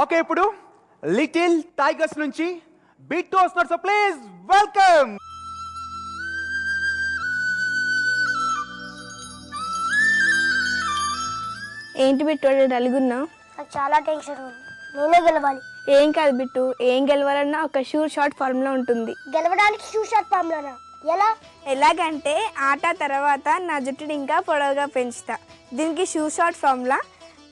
Okay, ఇప్పుడు little tigers నుంచి bit వస్తున్నారు. So please welcome. ఏంటి బిట్టు డల్గున్నా? నాకు చాలా టెన్షన్ ఉంది. నేనే గెలవాలి. ఏం కాదు బిట్టు, ఏం గెలవాలన్నా ఒక షూర్ షాట్ ఫార్ములా ఉంటుంది. గెలవడానికి షూర్ షాట్ ఫార్ములానా? ఎలాగంటే ఆట తర్వాత నా జుట్టుని ఇంకా పొడవుగా పెంచుతా. దీనికి sure shot formula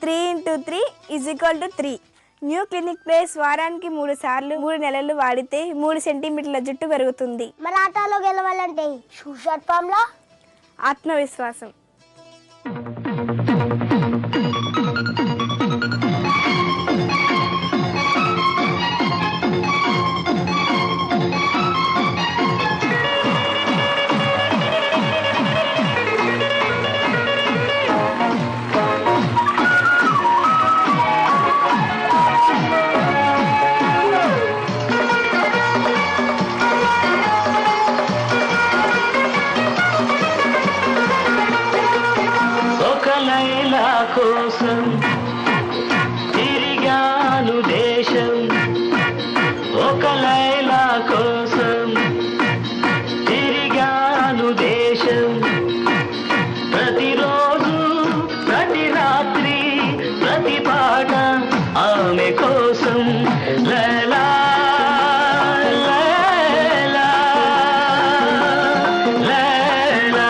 3 × 3 = 3. New clinic place వారానికి 3 సార్లు 3 నెలలు వాడితే 3 సెంటీమీటర్ల జుట్టు పెరుగుతుంది. మరి ఆటలో గెలవాలంటే షూర్ షాట్ ఫార్ములా ఆత్మవిశ్వాసం. కోసం తిరిగాను దేశం, ఒక లైలా కోసం తిరిగాను దేశం. ప్రతిరోజు ప్రతి రాత్రి ప్రతి పాట ఆమె కోసం. లైలా లైలా లైలా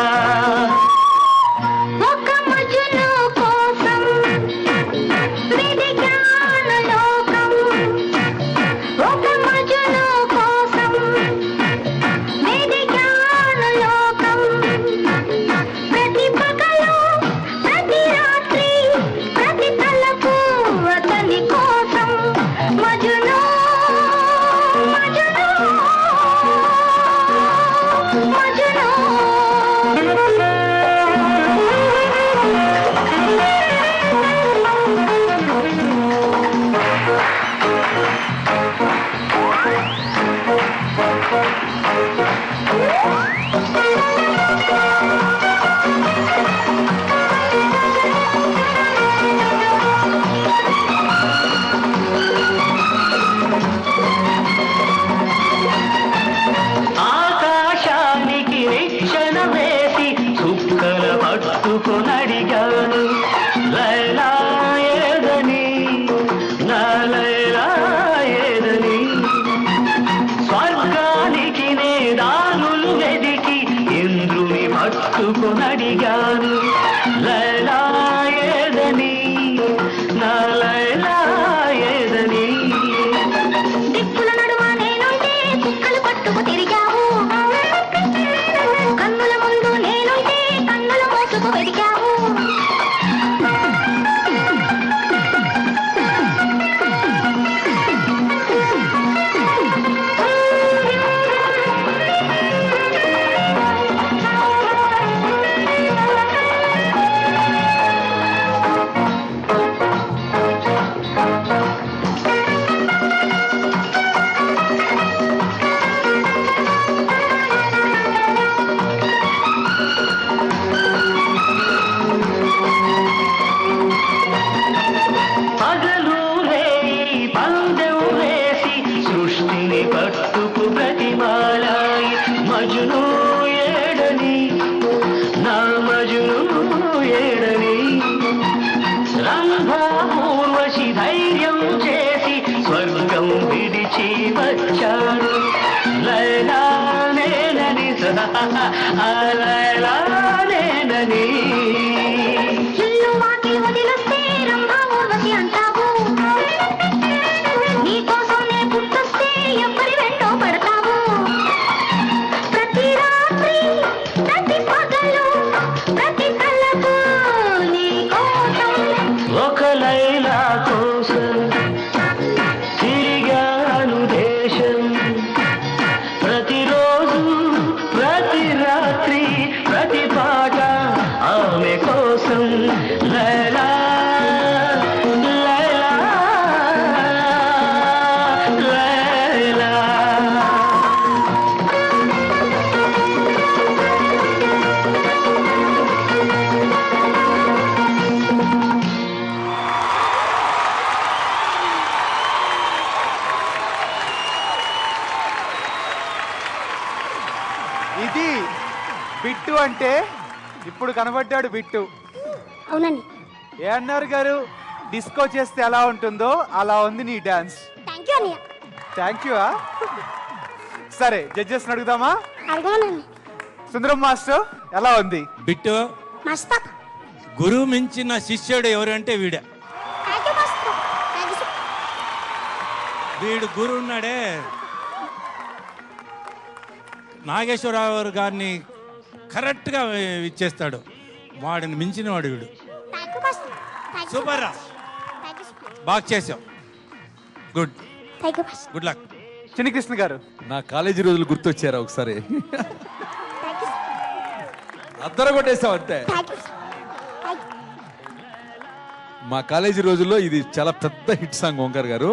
ఆకాశానికి నిచ్చెన వేసి చుక్కల పట్టుకొనడిగాను. లైలా ఏదని నా లైలా ఏదని. స్వర్గానికి నే దారులు వెదికి ఇంద్రుని పట్టుకొనడిగాను. లైలా ఏదని నా లైలా ఏదని. దిక్కుల నడుమ నేనుంటే కుక్కలు పట్టుకు తిరిగావు. కన్నుల ముందు నేనుంటే కన్నుల మోసుకు వెదిగావు. పగలు రేయి పందెం వేసి సృష్టిని పట్టుకు ప్రతిమాలాయి. మజును ఏడని నా మజును ఏడని. రంభా ఊర్వశి ధైర్యం చేసి స్వర్గం విడిచి వచ్చాడు. లైలా నేనని లైలా నేనని. ఇల్లు వాకి వదిలొస్తే రంభా ఊర్వశి అంటావు. నీ కోసం నే పుట్టొస్తే ఎవరి వెంటో పడతావు. ప్రతి రాత్రి ప్రతి పగలు ప్రతి కళ్ళకు నీ కోసం. ఒక లైలా కోసం తిరిగాను దేశం. ప్రతిరోజు ప్రతి రాత్రి ప్రతి పాట ఆమె కోసం. లైలా లైలా లైలా. ఇది బిట్టు అంటే ఇప్పుడు కనబడ్డాడు బిట్టు. అవునండి. ఏఎన్ఆర్ గారు డిస్కో చేస్తే ఎలా ఉంటుందో అలా ఉంది నీ డాన్స్. థ్యాంక్ యూ అన్నయ్య. Thank you. సరే జడ్జెస్ అడుగుదామా? అడగమనండి. సుందరం మాస్టర్ ఎలా ఉంది బిట్టు? మస్త్. గురువు మించిన శిష్యుడు ఎవరు అంటే వీడే. థ్యాంక్ యూ మస్త్. Thank you. వీడు గురువు ఉన్నాడే నాగేశ్వరరావు గారిని కరెక్ట్గా ఇచ్చేస్తాడు. వాడిని మించిన వాడు వీడు. థ్యాంక్ యూ మస్త్. Thank you. సూపర్ రా, థ్యాంక్ యూ. బాగా చేసావు. గుడ్ థ్యాంక్ యూ మస్త్. Good luck. చిన్ని కృష్ణ గారు నా కాలేజీ రోజులు గుర్తొచ్చారా ఒకసారి? Thank you. అద్దరు కొట్టేసాం అంతే. Thank you. Thank you. మా కాలేజీ రోజుల్లో ఇది చాలా పెద్ద హిట్ సాంగ్. ఓంకార్ గారు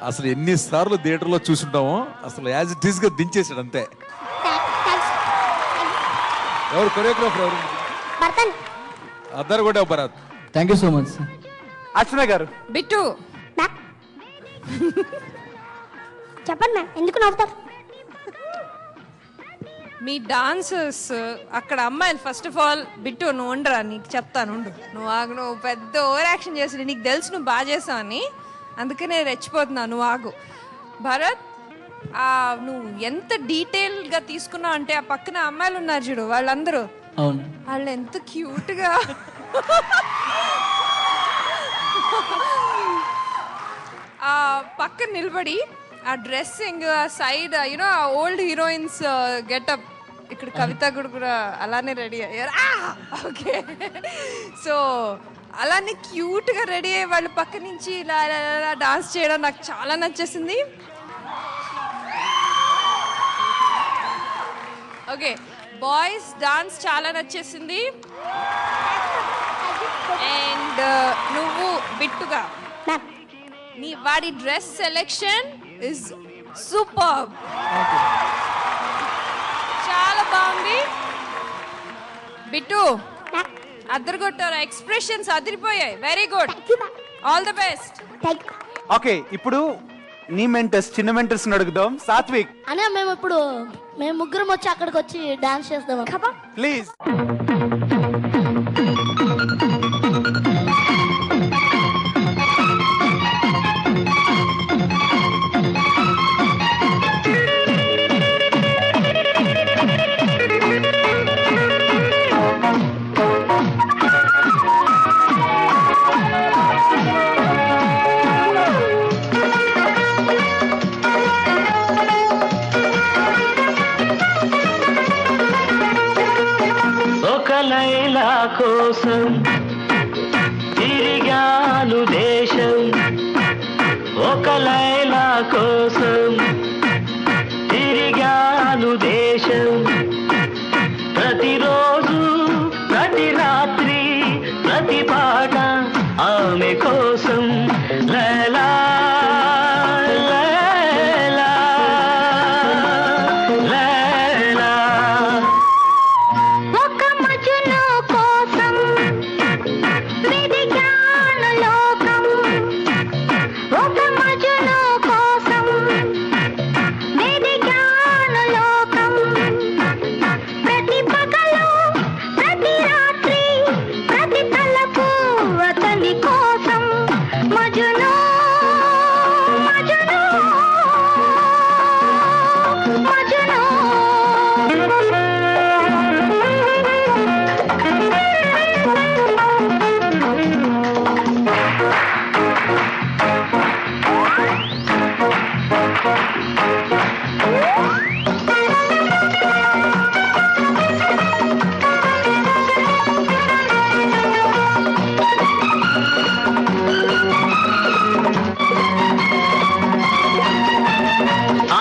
అసలు ఎన్నిసార్లు థియేటర్లో చూసుంటామో అసలు యాజ్ ఇట్ ఈస్ గా దించేసాడు అంతే. ఎవరు కొరియోగ్రాఫర్ ఎవరు? భరతన్. అద్దరు కొట్టావు Bharat. Thank you so much. Archana గారు బిట్టు, మ్యామ్. చెప్పండి మ్యామ్, ఎందుకు నవ్వుతారు? మీ డాన్సర్స్ అక్కడ అమ్మాయిలు ఫస్ట్ ఆఫ్ ఆల్ బిట్టు నువ్వు ఉండరా, నీకు చెప్తాను ఉండు. నువ్వు పెద్ద ఓవర్ యాక్షన్ చేసి నీకు తెలుసు నువ్వు బాగా చేసావని, అందుకనే రెచ్చిపోతున్నావు. నువ్వు ఆగు. భరత్, నువ్వు ఎంత డీటెయిల్గా తీసుకున్నావు అంటే ఆ పక్కన అమ్మాయిలు ఉన్నారు చూడు, వాళ్ళందరూ అవును, వాళ్ళు ఎంత క్యూట్గా ఆ పక్కన నిలబడి ఆ డ్రెస్సింగ్, ఆ సైడ్ యూనో ఆ ఓల్డ్ హీరోయిన్స్ గెటప్, ఇక్కడ కవిత కూడా అలానే రెడీ అయ్యారు. ఓకే, సో అలానే క్యూట్గా రెడీ అయ్యి వాళ్ళ పక్క నుంచి ఇలా ఇలా డాన్స్ చేయడం నాకు చాలా నచ్చేసింది. ఓకే, బాయ్స్ డాన్స్ చాలా నచ్చేసింది. అండ్ నువ్వు బిట్టుగా నీ వాడి డ్రెస్ సెలెక్షన్ ఇస్ సూపర్, చాలా బాగుంది. బిట్టు అద్దరు కొట్టారు, ఎక్స్ప్రెషన్స్ అదిరిపోయాయి. Very good, all the best. Okay, ఇప్పుడు నీ మెంటర్స్, చిన్న మెంటర్స్ అడుగుదాం. సాత్విక్ అనే మేము ముగ్గురం వచ్చి అక్కడికి వచ్చి డాన్స్ చేద్దాం ప్లీజ్. లైలా కోసం తిరిగాను దేశం, ఒక లైలా కోసం తిరిగాను దేశం. ప్రతిరోజు ప్రతి రాత్రి ప్రతి పాట ఆమె కోసం. లైలా లైలా లైలా. ఒక మజును కోసం వెదిగాను లోకం, ఒక మజును కోసం వెదిగాను లోకం. ప్రతి పగలు ప్రతి రాత్రి ప్రతి తలపు అతని కోసం. మజును మజును మజును.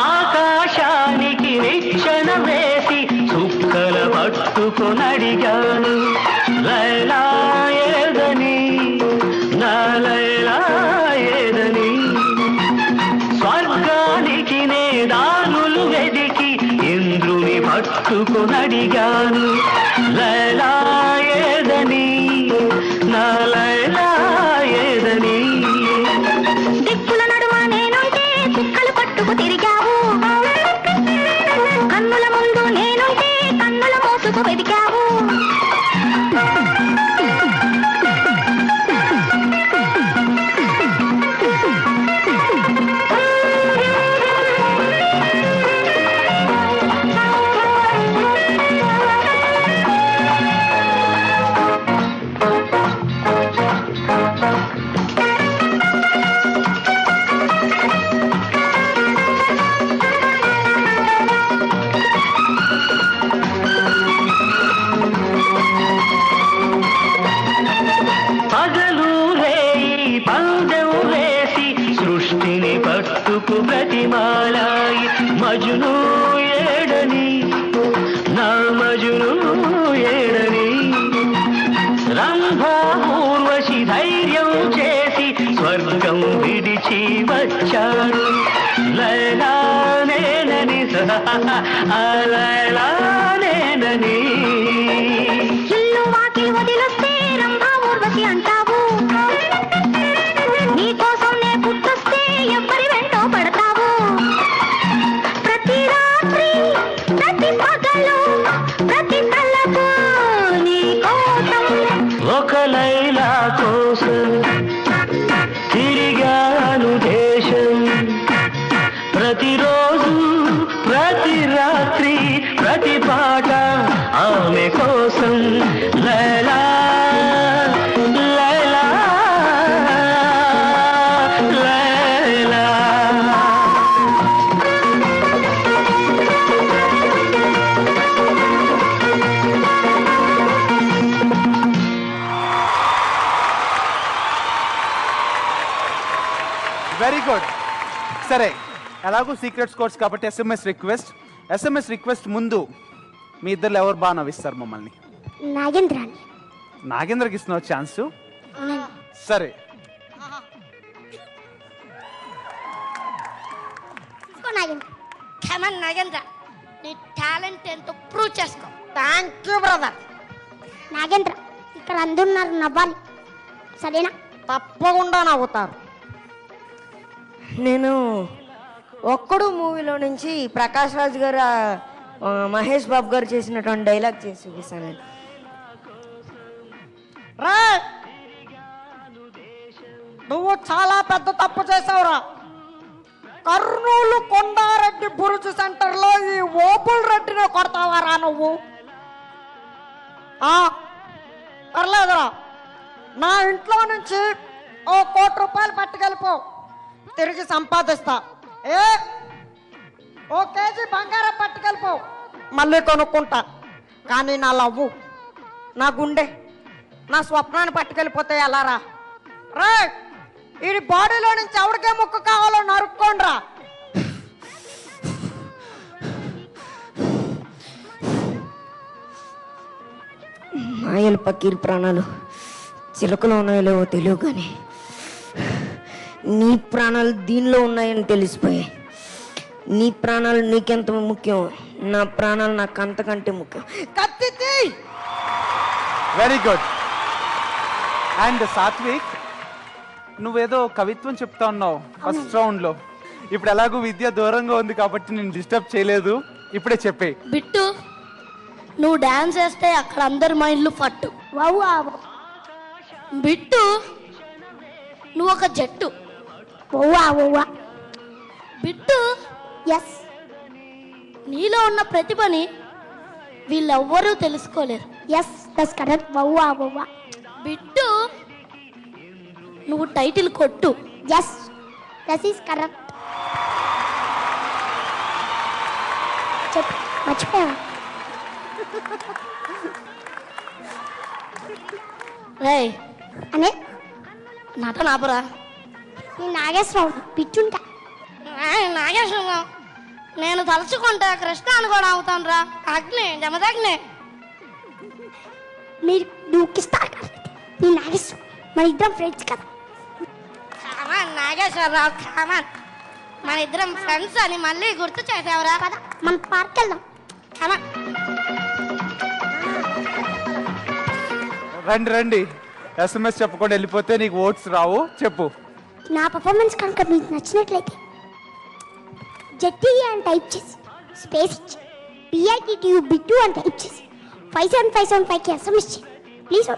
ఆకాశానికి నిచ్చెన వేసి చుక్కల పట్టుకొనడిగాను. లైలా ఏదని, నా లైలా ఏదని. స్వర్గానికి నే దారులు వెదికి ఇంద్రుని పట్టుకొనడిగాను. లైలా ఏదని, నా లైలా ఏదని. దిక్కుల నడుమ నేనుంటే చుక్కలు పట్టుకు తిరిగావు, కన్నుల ముందు నేనుంటే మోసుకు వెతికావు ప్రతిమాలాయి మజును ఏడని నా మజును ఏడని రంభా ఊర్వశి ధైర్యం చేసి స్వర్గం విడిచి వచ్చాడు లైలానేనని లైలానేనని ఇల్లు వాకి వదిలొస్తే రంభా ఊర్వశి అంటావు నీ కోసం నే పుట్టొస్తే ఎవ్వరి వెంటో పడతావు ప్రతి రాత్రి ప్రతి పగలు ప్రతి తలపు నీ కోసం ఒక లైలా కోసం తిరిగాను దేశం ప్రతిరోజు ప్రతి రాత్రి ప్రతి పాట ఆమె కోసం లైలా లైలా లైలా వెరీ గుడ్. సరే, ఎలాగో సీక్రెట్ స్కోర్స్ కాబట్టి ఎస్ఎంఎస్ రిక్వెస్ట్ ముందు మీ ఇద్దరు ఎవరు బాగా నవ్విస్తారు మమ్మల్ని? నాగేంద్రకి ఇస్తున్నావు ఛాన్స్. సరే, నాగేంద్ర నీ టాలెంట్ ఎంతో ప్రూవ్ చేసుకో. Thank you brother. నాగేంద్ర ఇక్కడ అందరూ నవ్వాలి, సరేనా? తప్పకుండా నవ్వుతారు. నేను ఒక్కడు మూవీలో నుంచి ప్రకాష్ రాజ్ గారు మహేష్ బాబు గారు చేసినటువంటి డైలాగ్ చేసి చూపిస్తాను. నువ్వు చాలా పెద్ద తప్పు చేసావురా. కర్నూలు కొండారెడ్డి బురుజు సెంటర్ లో ఈ ఓపుల్ రెడ్డిని కొడతావారా నువ్వు? పర్లేదురా, నా ఇంట్లో నుంచి ఓ ₹1,00,00,000 పట్టుకెళ్ళిపో, తిరిగి సంపాదిస్తా. ఓ కేజీ బంగారం పట్టుకెళ్ళిపో, మళ్ళీ కొనుక్కుంటా. కానీ నా లవ్వు, నా గుండె, నా స్వప్నాన్ని పట్టుకెళ్ళిపోతే ఎలా రా? ఈ బాడీలో నుంచి ఎవరికే ముక్కు కావాలో నరుక్కోండ్రా. మాయలు పకీర్ ప్రాణాలు చిలకలో ఉన్నాయో లేవో తెలియవు, కానీ నీ ప్రాణాలు దీనిలో ఉన్నాయని తెలిసిపోయాయి. నీ ప్రాణాలు నీకెంత ముఖ్యం, నా ప్రాణాలు నాకు అంతకంటే ముఖ్యం. కత్తి. Very good. అండ్ సాత్విక్, నువ్వేదో కవిత్వం చెప్తా ఉన్నావు ఫస్ట్ రౌండ్ లో. ఇప్పుడు ఎలాగో విద్య దూరంగా ఉంది కాబట్టి నేను డిస్టర్బ్ చేయలేదు, ఇప్పుడే చెప్పే. బిట్టు, నువ్వు డాన్స్ చేస్తే అక్కడ అందరి మైండ్లు ఫట్టు. బిట్టు, నువ్వు ఒక జట్టు. బిట్టు, ఎస్, నీలో ఉన్న ప్రతిభని వీళ్ళెవ్వరూ తెలుసుకోలేరు. Yes, that's correct. బిట్టు, నువ్వు టైటిల్ కొట్టు. Yes, that is correct. చెప్పు, మర్చిపోయావా? రేయ్ అనే నట నాపరా. నీ నాగేశ్వరరావు పిచ్చుంటా. నాగేశ్వరరావు నేను తలుచుకుంటా కృష్ణ అని కూడా అవుతాను రా. అగ్ని, జమదగ్ని. మీరు దూకిస్తారు కదా, నీ నాగేశ్వరం, మన ఇద్దరం ఫ్రెండ్స్ కదా. నాగేశ్వరరావు, కామన్, మన ఇద్దరం ఫ్రెండ్స్ అని మళ్ళీ గుర్తు చేసేవరా కదా. మన పార్క్ వెళ్దాం. రండి రండి, ఎస్ఎంఎస్ చెప్పకుండా వెళ్ళిపోతే నీకు ఓట్స్ రావు. చెప్పు. నా పర్ఫార్మెన్స్ కనుక మీకు నచ్చినట్లయితే జెట్టి అని టైప్ చేసి స్పేస్ ఇచ్చి బిఐటిటియు బిట్టు అని టైప్ చేసి 575775కి SMS చేయండి ప్లీజ్.